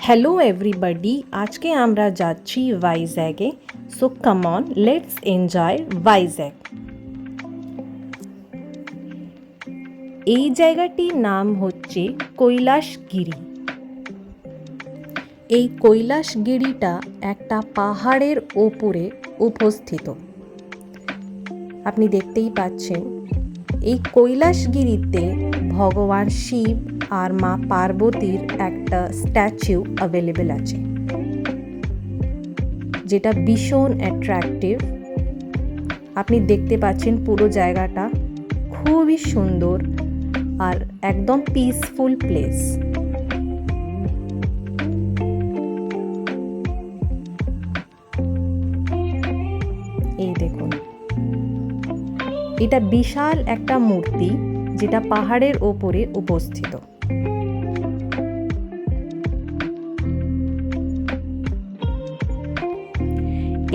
Hello everybody, আজকে আমরা যাচ্ছি ভাইজ্যাগে। So come on, let's enjoy Vizag. এই জায়গাটির নাম হচ্ছে কৈলাসগিরি। এই কৈলাসগিরিটা একটা পাহাড়ের ওপরে অবস্থিত। আপনি দেখতেই পাচ্ছেন, এই কৈলাসগিরিতে ভগবান শিব আর মা পার্বতীর একটা স্ট্যাচু অ্যাভেলেবেল আছে, যেটা ভীষণ অ্যাট্রাকটিভ। আপনি দেখতে পাচ্ছেন পুরো জায়গাটা খুবই সুন্দর আর একদম পিসফুল প্লেস। এই দেখুন, এটা বিশাল একটা মূর্তি যেটা পাহাড়ের ওপরে অবস্থিত।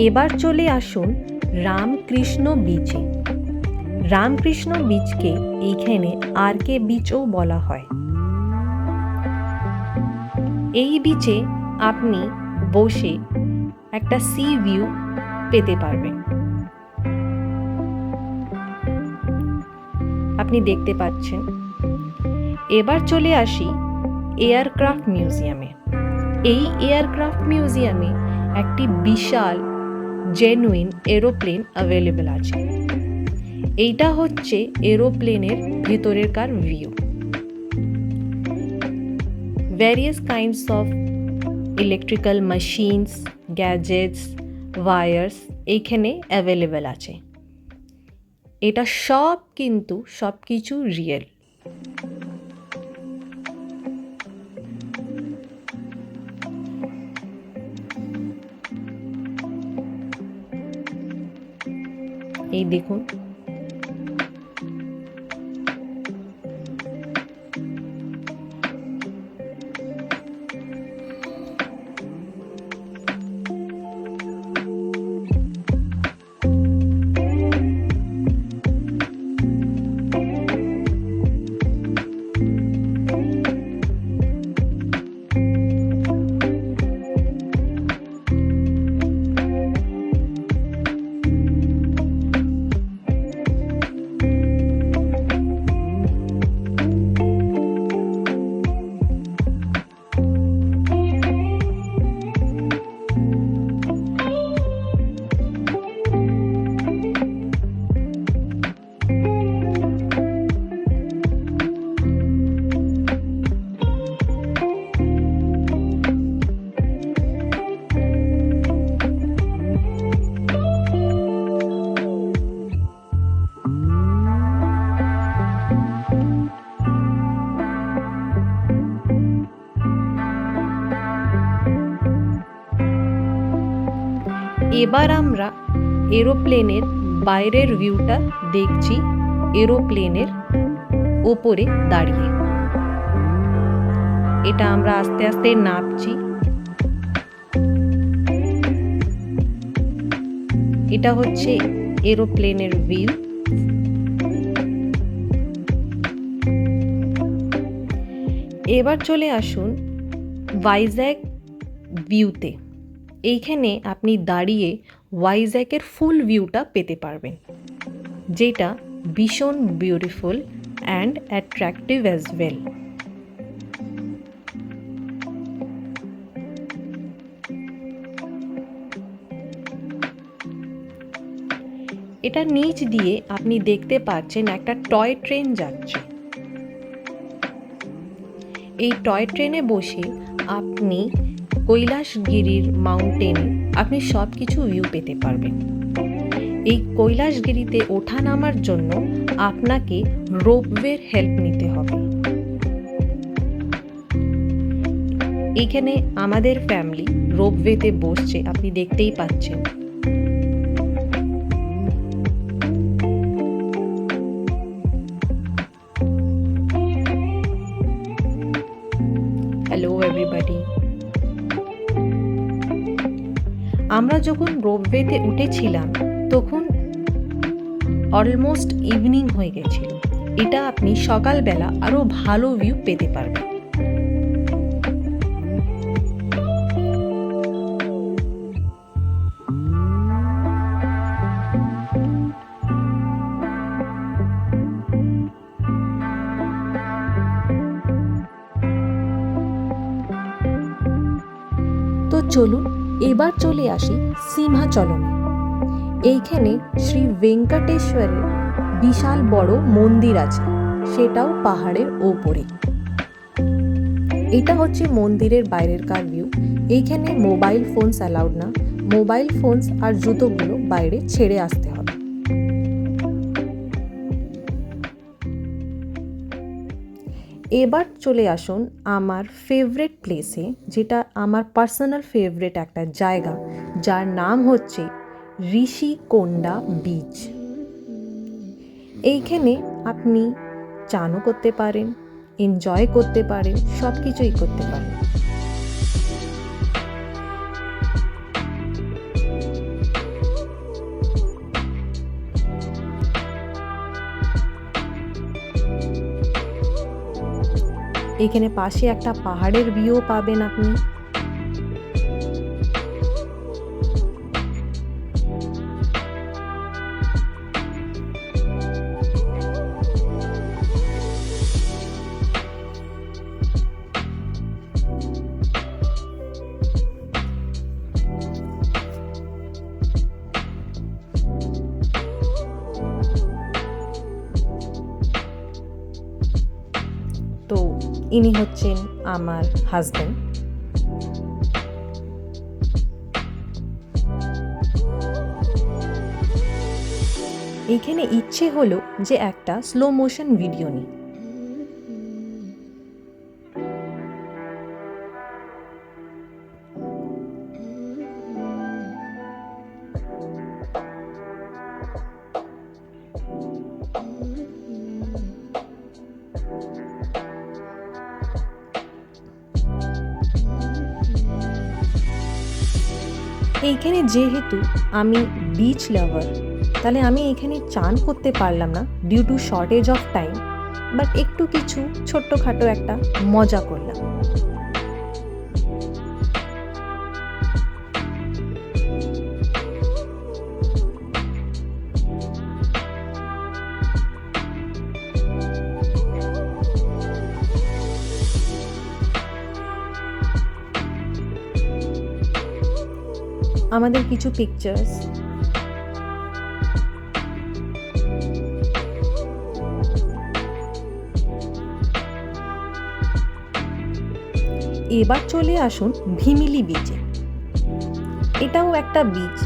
এবার চলে আসুন রামকৃষ্ণ বিচে। রামকৃষ্ণ বিচকে এইখানে আরকে বিচও বলা হয়। এই বিচে আপনি বসে একটা সি ভিউ পেতে পারবেন। আপনি দেখতে পাচ্ছেন। এবার চলে আসি এয়ারক্রাফট মিউজিয়ামে। এই এয়ারক্রাফট মিউজিয়ামে একটি বিশাল জেনুইন এরোপ্লেন অ্যাভেলেবেল আছে। এইটা হচ্ছে এরোপ্লেনের ভেতরেরকার view. Various kinds of electrical machines, gadgets, wires এইখানে অ্যাভেলেবেল আছে। এটা কিন্তু সব কিছু রিয়েল। এই দেখুন, এবার আমরা এরোপ্লেনের বাইরের ভিউটা দেখছি এরোপ্লেনের ওপরে দাঁড়িয়ে। এটা আমরা আস্তে আস্তে নামছি। এটা হচ্ছে এরোপ্লেনের ভিউ। এবার চলে আসুন ভাইজ্যাগ ভিউতে। এইখানে আপনি দাঁড়িয়ে ভাইজ্যাগের ফুল ভিউটা পেতে পারবেন, যেটা ভীষণ beautiful and attractive as well. এটা নিচ দিয়ে আপনি দেখতে পাচ্ছেন একটা টয় ট্রেন যাচ্ছে। এই টয় ট্রেনে বসে আপনি কৈলাসগিরির মাউন্টেনে আপনি সব কিছু ভিউ পেতে পারবেন। এই কৈলাসগিরিতে ওঠা নামার জন্য আপনাকে রোপওয়ের হেল্প নিতে হবে। এইখানে আমাদের ফ্যামিলি রোপওয়েতে বসছে, আপনি দেখতেই পাচ্ছেন। হ্যালো এভরিবডি, আমরা যখন রোপওয়েতে উঠেছিলাম তখন অলমোস্ট ইভিনিং হয়ে গেছিল। এটা আপনি সকালবেলা আরও ভালো ভিউ পেতে পারবেন। চলুন এবার চলে আসি সিংহাচলমে। এইখানে শ্রী ভেঙ্কটেশ্বরের বিশাল বড় মন্দির আছে, সেটাও পাহাড়ের ওপরে। এটা হচ্ছে মন্দিরের বাইরেরকার ভিউ। এইখানে মোবাইল ফোনস অ্যালাউড না, মোবাইল ফোনস আর জুতোগুলো বাইরে ছেড়ে আসতে হবে। এবার চলে আসুন আমার ফেভারিট প্লেসে, যেটা আমার পার্সোনাল ফেভারিট একটা জায়গা, যার নাম হচ্ছে ঋষিকোন্ডা বিচ। এইখানে আপনি চানও করতে পারেন, এনজয় করতে পারেন, সব কিছুই করতে পারেন। এখানে পাশে একটা পাহাড়ের ভিউ পাবেন আপনি। তো ইনি হচ্ছেন আমার হাজব্যান্ড। এইখানে ইচ্ছে হলো যে একটা স্লো মোশন ভিডিও নিই। এইখানে যেহেতু আমি বিচ লাভার, তাহলে আমি এখানে চান করতে পারলাম না due to shortage of time, but একটু কিছু ছোট্টখাটো একটা মজা করলাম। আমাদের কিছু পিকচার্স, এবার চলে আসুন ভিমিলি বিচে। এটাও একটা বিচ।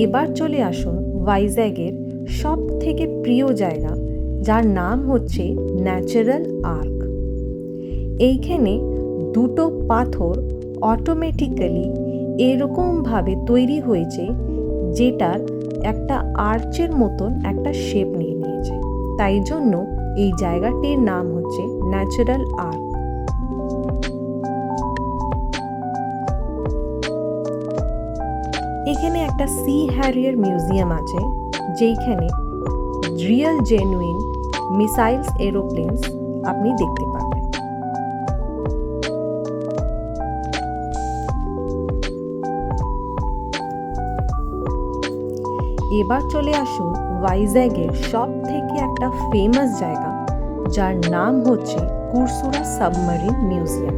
এবার চলে আসুন ভাইজ্যাগের সব থেকে প্রিয় জায়গা, যার নাম হচ্ছে ন্যাচারাল আর্ক। এইখানে দুটো পাথর অটোমেটিক্যালি এরকমভাবে তৈরি হয়েছে, যেটার একটা আর্চের মতন একটা শেপ নিয়ে নিয়েছে। তাই জন্য এই জায়গাটির নাম হচ্ছে ন্যাচারাল আর্ক। এখানে একটা সি হ্যারিয়ার মিউজিয়াম আছে, যেইখানে রিয়েল জেনুইন মিসাইলস এরোপ্লেনস আপনি দেখতে পাবেন। এবার চলে আসুন ভাইজ্যাগের সব থেকে একটা ফেমাস জায়গা, যার নাম হচ্ছে কুরসুরা সাবমারিন মিউজিয়াম।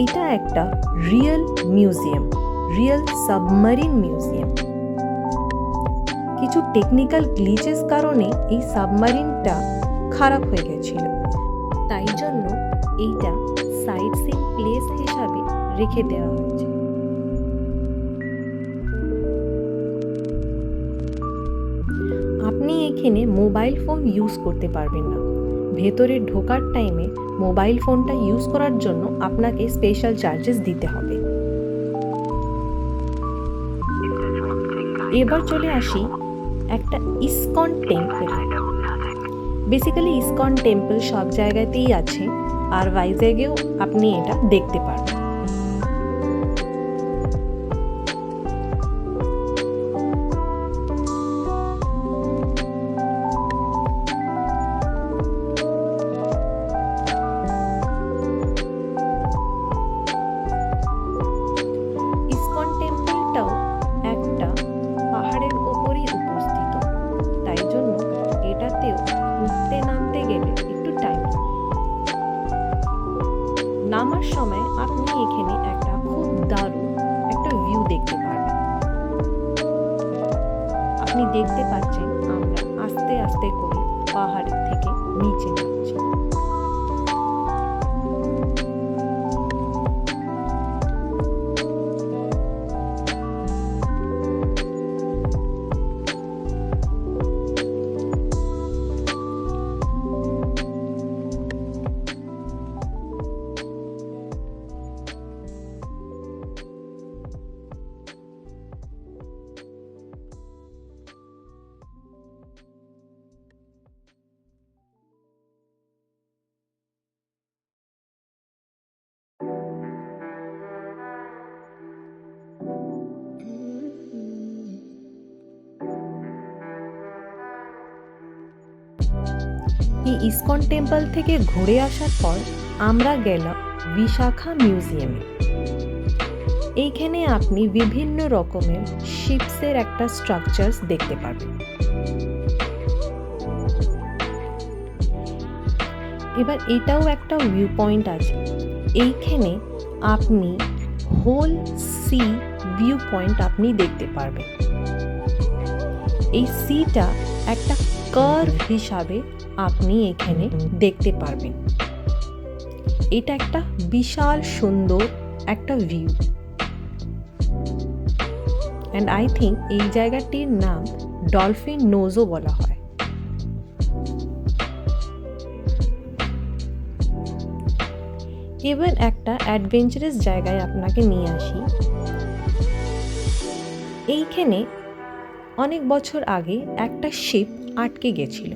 এটা একটা real museum, real submarine museum. কিছু টেকনিক্যাল গ্লিচেস কারণে এই সাবমারিনটা খারাপ হয়ে গেছিল, তাই জন্য এইটা সাইট সিইং প্লেস হিসাবে রেখে দেওয়া হয়েছে। আপনি এখানে মোবাইল ফোন ইউজ করতে পারবেন না। ভেতরে ঢোকার টাইমে মোবাইল ফোনটা ইউজ করার জন্য আপনাকে স্পেশাল চার্জেস দিতে হবে। এবার চলে আসি একটা ISKCON temple. Basically ISKCON temple সব জায়গাতেই আছে, আর ভাইজ্যাগেও আপনি এটা দেখতে পারবেন। ইসকন টেম্পলটাও একটা পাহাড়ের সময় আপনি এখানে একটা খুব দারুণ একটা ভিউ দেখতে পারবেন। আপনি দেখতে পাচ্ছেন আমরা আস্তে আস্তে করে পাহাড় থেকে নিচে নামছি। এই ইসকন টেম্পল থেকে ঘুরে আসার পর আমরা গেলাম বিশাখা মিউজিয়ামে। এইখানে আপনি বিভিন্ন রকমের শিপসের একটা স্ট্রাকচারস দেখতে পারবেন। এবার এটাও একটা ভিউ পয়েন্ট আছে। এইখানে আপনি হোল সি ভিউ পয়েন্ট আপনি দেখতে পারবেন। এই সিটা একটা কার্ভ হিসাবে আপনি এখানে দেখতে পারবেন। এটা একটা বিশাল সুন্দর একটা ভিউ। অ্যান্ড আই থিঙ্ক এই জায়গাটির নাম ডলফিন নোজও বলা হয়। এবার একটা অ্যাডভেঞ্চারাস জায়গায় আপনাকে নিয়ে আসি। এইখানে অনেক বছর আগে একটা শিপ আটকে গেছিল,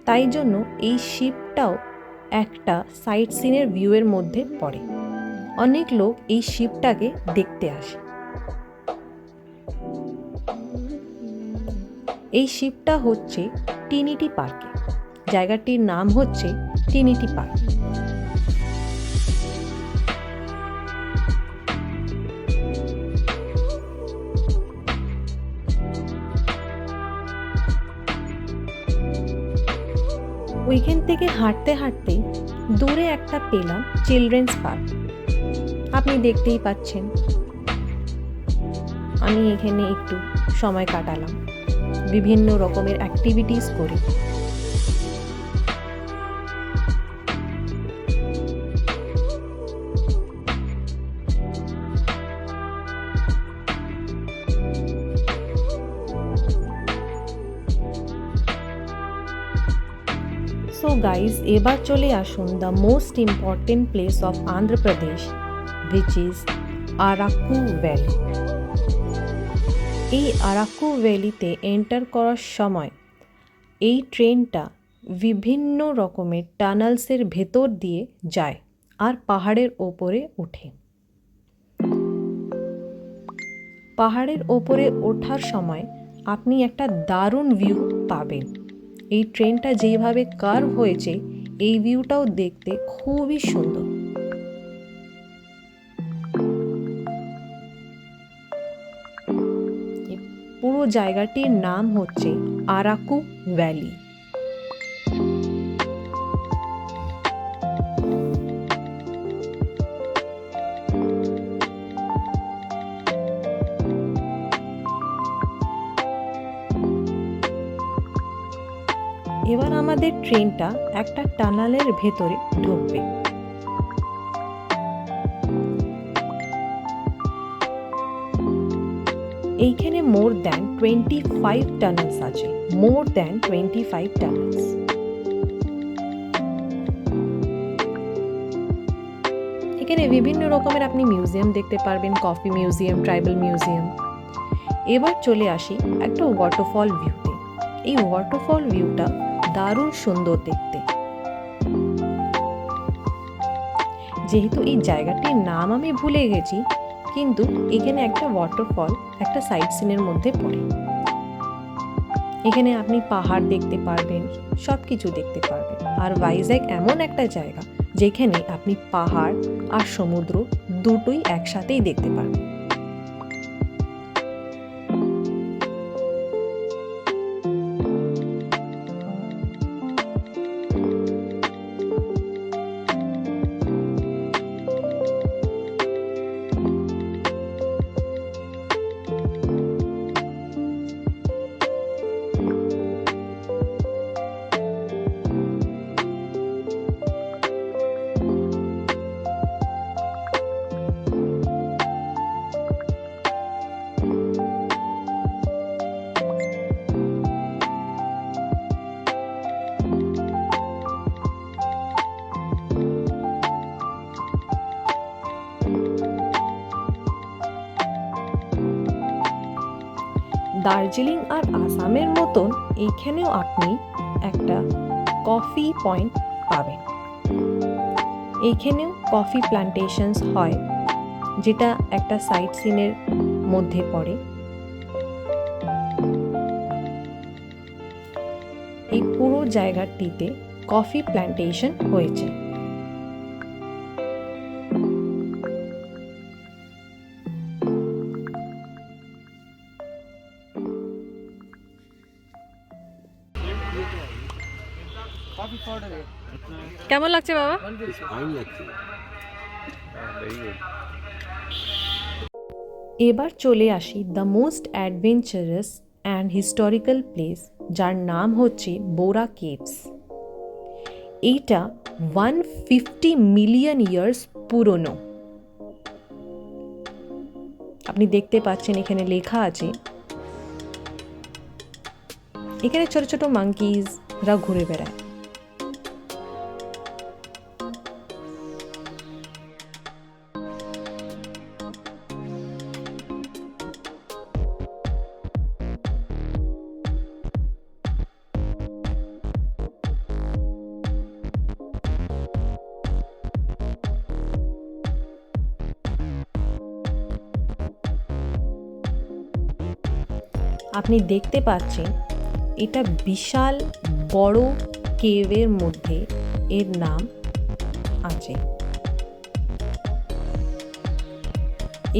তাই জন্য এই শিপটাও একটা সাইট সিনের ভিউয়ের মধ্যে পড়ে। অনেক লোক এই শিপটাকে দেখতে আসে। এই শিপটা হচ্ছে ট্রিনিটি পার্কে। জায়গাটির নাম হচ্ছে ট্রিনিটি পার্ক। ওইখান থেকে হাঁটতে হাঁটতে দূরে একটা পেলাম চিলড্রেন্স পার্ক। আপনি দেখতেই পাচ্ছেন। আমি এখানে একটু সময় কাটালাম, বিভিন্ন রকমের অ্যাক্টিভিটিস করি। সো গাইজ, এবার চলে আসুন the most important place of Andhra Pradesh, which is Araku valley. এই আরাকু ভ্যালিতে এন্টার করার সময় এই ট্রেনটা বিভিন্ন রকমের টানেলসের ভেতর দিয়ে যায় আর পাহাড়ের ওপরে ওঠে। পাহাড়ের ওপরে ওঠার সময় আপনি একটা দারুণ ভিউ পাবেন। এই ট্রেনটা যেইভাবে কার্ভ হয়েছে, এই ভিউটাও দেখতে খুবই সুন্দর। পুরো জায়গাটির নাম হচ্ছে আরাকু ভ্যালি। এবার আমাদের ট্রেনটা একটা টানেলের ভেতরে ঢুকবে। এইখানে মোর দ্যান 25 টানেলস আছে, মোর দ্যান 25 টানেলস। এখানে বিভিন্ন রকমের আপনি মিউজিয়াম দেখতে পারবেন, কফি মিউজিয়াম, ট্রাইবাল মিউজিয়াম। এবার চলে আসি একটা ওয়াটারফল ভিউতে। এই ওয়াটারফল ভিউটা দারুণ সুন্দর দেখতে। যেহেতু এই জায়গাটির নাম আমি ভুলে গেছি, কিন্তু এখানে একটা ওয়াটারফল একটা সাইট সিনের মধ্যে পড়ে। এখানে আপনি পাহাড় দেখতে পারবেন, সব কিছু দেখতে পারবেন। আর ভাইজ্যাগ এমন একটা জায়গা যেখানে আপনি পাহাড় আর সমুদ্র দুটোই একসাথেই দেখতে পারবেন। দার্জিলিং আর আসামের মতন এইখানেও আপনি একটা কফি পয়েন্ট পাবেন। এইখানেও কফি প্ল্যান্টেশনস হয়, যেটা একটা সাইট সিনের মধ্যে পড়ে। এই পুরো জায়গাটিতে কফি প্ল্যান্টেশন হয়েছে। কেমন লাগছে বাবা? এবার চলে আসি the most adventurous and historical place, যার নাম হচ্ছে বোরা কেভস। এইটা 150 মিলিয়ন ইয়ার্স পুরনো। আপনি দেখতে পাচ্ছেন এখানে লেখা আছে। এখানে ছোট ছোট মাঙ্কিজরা ঘুরে বেড়ায়। আপনি দেখতে পাচ্ছেন এটা বিশাল বড় কেভের মধ্যে এর নাম আছে।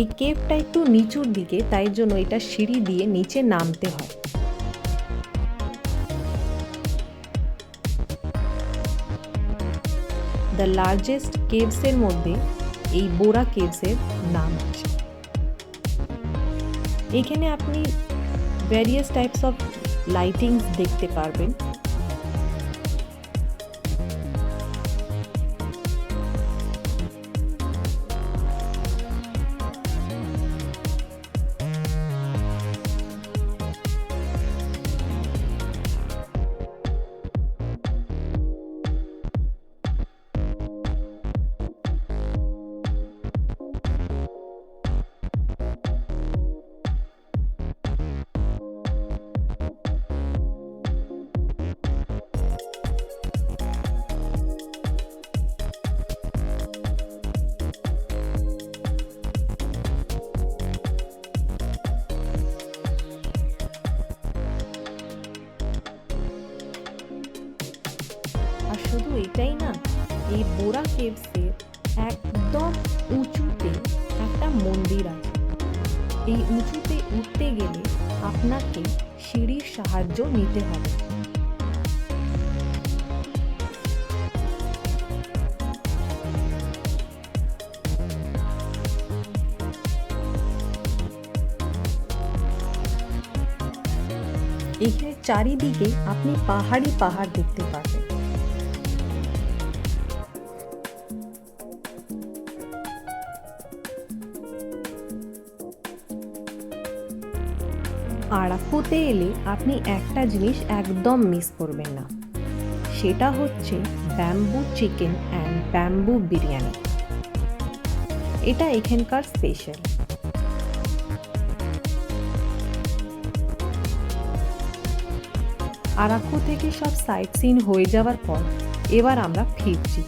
এই কেভটা একটু নিচুর দিকে, তাই জন্য এটা সিঁড়ি দিয়ে নিচে নামতে হয়। দ্য লার্জেস্ট কেভসের মধ্যে এই বোরা কেভসের নাম আছে। এখানে আপনি ভ্যারিয়াস টাইপস অফ লাইটিংস দেখতে পারবেন। আর শুধু এটাই না, এই বোরা কেভসের একদম উঁচুতে একটা মন্দির আছে। এই উঁচুতে উঠতে গেলে আপনাকে সিঁড়ির সাহায্য নিতে হবে। এখানে চারিদিকে আপনি পাহাড় দেখতে পাবেন। আরাকুতে এলে আপনি একটা জিনিস একদম মিস করবেন না, সেটা হচ্ছে bamboo chicken and bamboo biryani. এটা এখানকার স্পেশাল। আরাকু থেকে সব সাইট সিন হয়ে যাওয়ার পর এবার আমরা ফিরছি।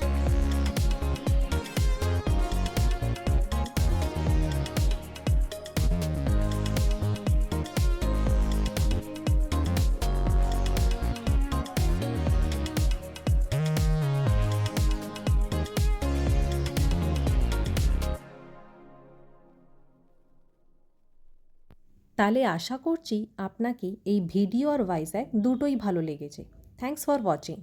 তাহলে আশা করছি আপনাকে এই ভিডিও আর ভাইজ্যাগ দুটোই ভালো লেগেছে। Thanks for watching.